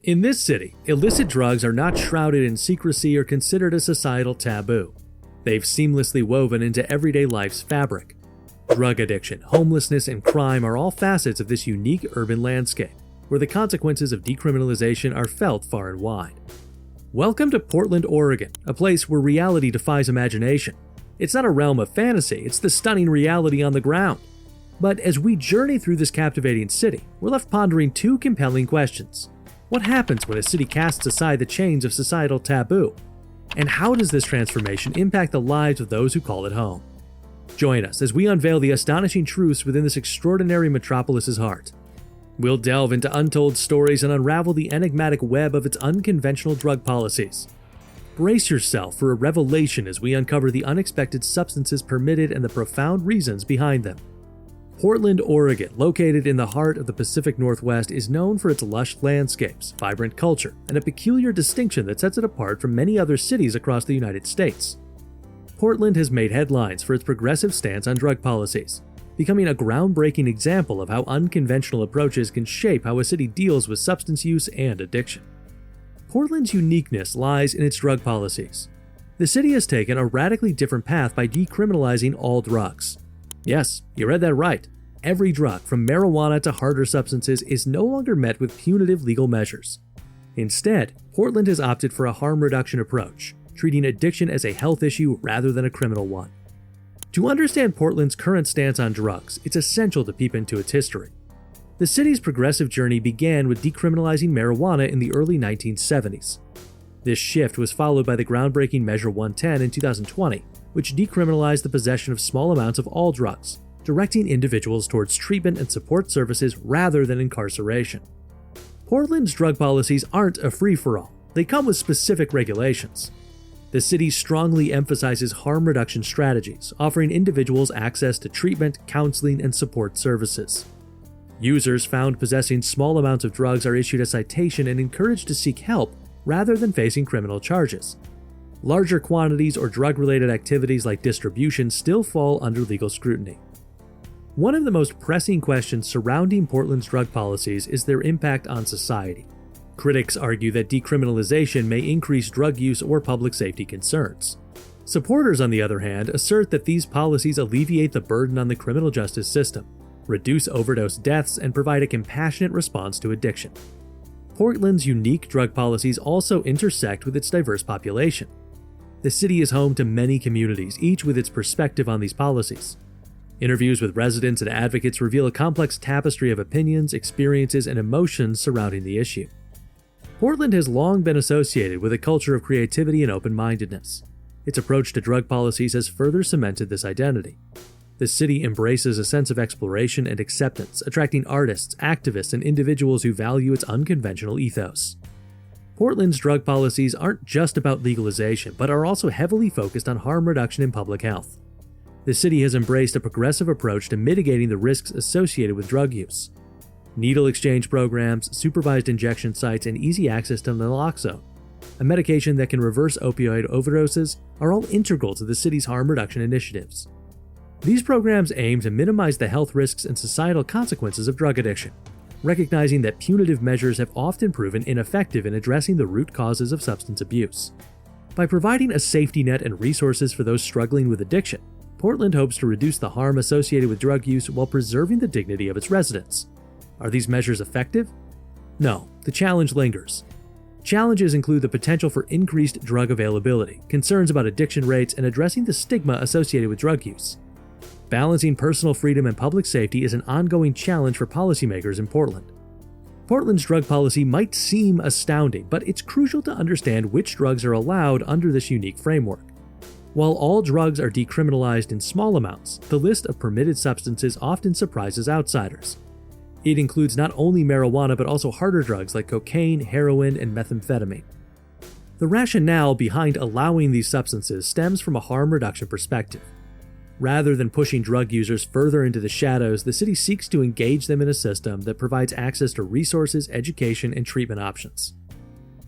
In this city, illicit drugs are not shrouded in secrecy or considered a societal taboo. They've seamlessly woven into everyday life's fabric. Drug addiction, homelessness, and crime are all facets of this unique urban landscape, where the consequences of decriminalization are felt far and wide. Welcome to Portland, Oregon, a place where reality defies imagination. It's not a realm of fantasy, it's the stunning reality on the ground. But as we journey through this captivating city, we're left pondering two compelling questions. What happens when a city casts aside the chains of societal taboo? And how does this transformation impact the lives of those who call it home? Join us as we unveil the astonishing truths within this extraordinary metropolis's heart. We'll delve into untold stories and unravel the enigmatic web of its unconventional drug policies. Brace yourself for a revelation as we uncover the unexpected substances permitted and the profound reasons behind them. Portland, Oregon, located in the heart of the Pacific Northwest, is known for its lush landscapes, vibrant culture, and a peculiar distinction that sets it apart from many other cities across the United States. Portland has made headlines for its progressive stance on drug policies, becoming a groundbreaking example of how unconventional approaches can shape how a city deals with substance use and addiction. Portland's uniqueness lies in its drug policies. The city has taken a radically different path by decriminalizing all drugs. Yes, you read that right. Every drug, from marijuana to harder substances, is no longer met with punitive legal measures. Instead, Portland has opted for a harm reduction approach, treating addiction as a health issue rather than a criminal one. To understand Portland's current stance on drugs, it's essential to peep into its history. The city's progressive journey began with decriminalizing marijuana in the early 1970s. This shift was followed by the groundbreaking Measure 110 in 2020, which decriminalized the possession of small amounts of all drugs, directing individuals towards treatment and support services rather than incarceration. Portland's drug policies aren't a free-for-all. They come with specific regulations. The city strongly emphasizes harm reduction strategies, offering individuals access to treatment, counseling, and support services. Users found possessing small amounts of drugs are issued a citation and encouraged to seek help rather than facing criminal charges. Larger quantities or drug-related activities like distribution still fall under legal scrutiny. One of the most pressing questions surrounding Portland's drug policies is their impact on society. Critics argue that decriminalization may increase drug use or public safety concerns. Supporters, on the other hand, assert that these policies alleviate the burden on the criminal justice system, reduce overdose deaths, and provide a compassionate response to addiction. Portland's unique drug policies also intersect with its diverse population. The city is home to many communities, each with its perspective on these policies. Interviews with residents and advocates reveal a complex tapestry of opinions, experiences, and emotions surrounding the issue. Portland has long been associated with a culture of creativity and open-mindedness. Its approach to drug policies has further cemented this identity. The city embraces a sense of exploration and acceptance, attracting artists, activists, and individuals who value its unconventional ethos. Portland's drug policies aren't just about legalization, but are also heavily focused on harm reduction and public health. The city has embraced a progressive approach to mitigating the risks associated with drug use. Needle exchange programs, supervised injection sites, and easy access to naloxone, a medication that can reverse opioid overdoses, are all integral to the city's harm reduction initiatives. These programs aim to minimize the health risks and societal consequences of drug addiction, recognizing that punitive measures have often proven ineffective in addressing the root causes of substance abuse. By providing a safety net and resources for those struggling with addiction, Portland hopes to reduce the harm associated with drug use while preserving the dignity of its residents. Are these measures effective? No, the challenge lingers. Challenges include the potential for increased drug availability, concerns about addiction rates, and addressing the stigma associated with drug use. Balancing personal freedom and public safety is an ongoing challenge for policymakers in Portland. Portland's drug policy might seem astounding, but it's crucial to understand which drugs are allowed under this unique framework. While all drugs are decriminalized in small amounts, the list of permitted substances often surprises outsiders. It includes not only marijuana but also harder drugs like cocaine, heroin, and methamphetamine. The rationale behind allowing these substances stems from a harm reduction perspective. Rather than pushing drug users further into the shadows, the city seeks to engage them in a system that provides access to resources, education, and treatment options.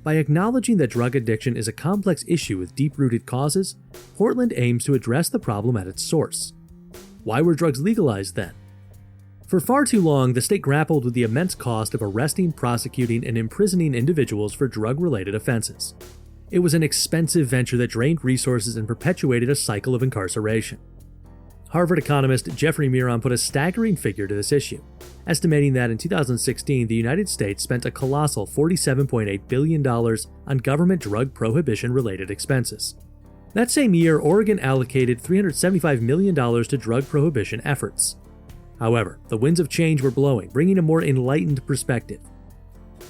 By acknowledging that drug addiction is a complex issue with deep-rooted causes, Portland aims to address the problem at its source. Why were drugs legalized then? For far too long, the state grappled with the immense cost of arresting, prosecuting, and imprisoning individuals for drug-related offenses. It was an expensive venture that drained resources and perpetuated a cycle of incarceration. Harvard economist Jeffrey Miron put a staggering figure to this issue, estimating that in 2016 the United States spent a colossal $47.8 billion on government drug prohibition-related expenses. That same year, Oregon allocated $375 million to drug prohibition efforts. However, the winds of change were blowing, bringing a more enlightened perspective.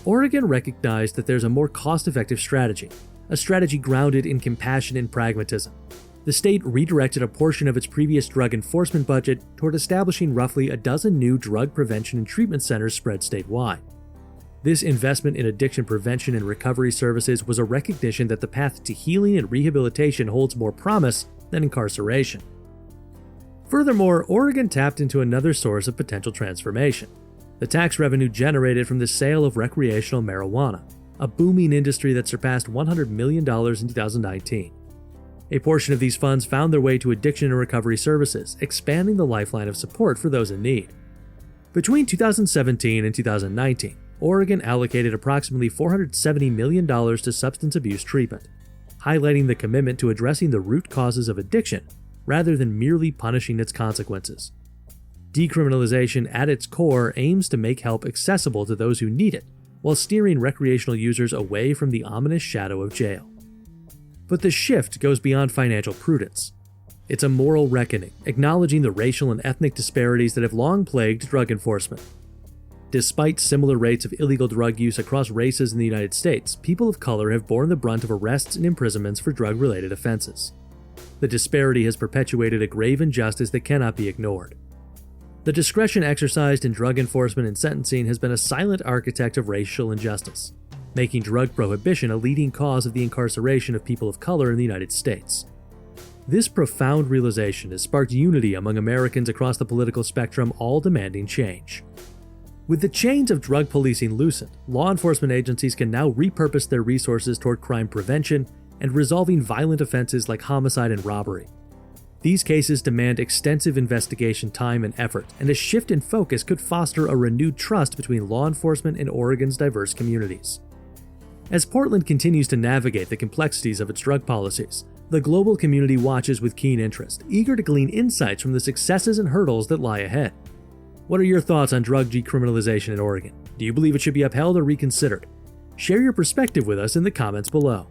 Oregon recognized that there's a more cost-effective strategy, a strategy grounded in compassion and pragmatism. The state redirected a portion of its previous drug enforcement budget toward establishing roughly a dozen new drug prevention and treatment centers spread statewide. This investment in addiction prevention and recovery services was a recognition that the path to healing and rehabilitation holds more promise than incarceration. Furthermore, Oregon tapped into another source of potential transformation: the tax revenue generated from the sale of recreational marijuana, a booming industry that surpassed $100 million in 2019. A portion of these funds found their way to addiction and recovery services, expanding the lifeline of support for those in need. Between 2017 and 2019, Oregon allocated approximately $470 million to substance abuse treatment, highlighting the commitment to addressing the root causes of addiction rather than merely punishing its consequences. Decriminalization at its core aims to make help accessible to those who need it, while steering recreational users away from the ominous shadow of jail. But the shift goes beyond financial prudence. It's a moral reckoning, acknowledging the racial and ethnic disparities that have long plagued drug enforcement. Despite similar rates of illegal drug use across races in the United States, people of color have borne the brunt of arrests and imprisonments for drug-related offenses. The disparity has perpetuated a grave injustice that cannot be ignored. The discretion exercised in drug enforcement and sentencing has been a silent architect of racial injustice, making drug prohibition a leading cause of the incarceration of people of color in the United States. This profound realization has sparked unity among Americans across the political spectrum, all demanding change. With the chains of drug policing loosened, law enforcement agencies can now repurpose their resources toward crime prevention and resolving violent offenses like homicide and robbery. These cases demand extensive investigation time and effort, and a shift in focus could foster a renewed trust between law enforcement and Oregon's diverse communities. As Portland continues to navigate the complexities of its drug policies, the global community watches with keen interest, eager to glean insights from the successes and hurdles that lie ahead. What are your thoughts on drug decriminalization in Oregon? Do you believe it should be upheld or reconsidered? Share your perspective with us in the comments below.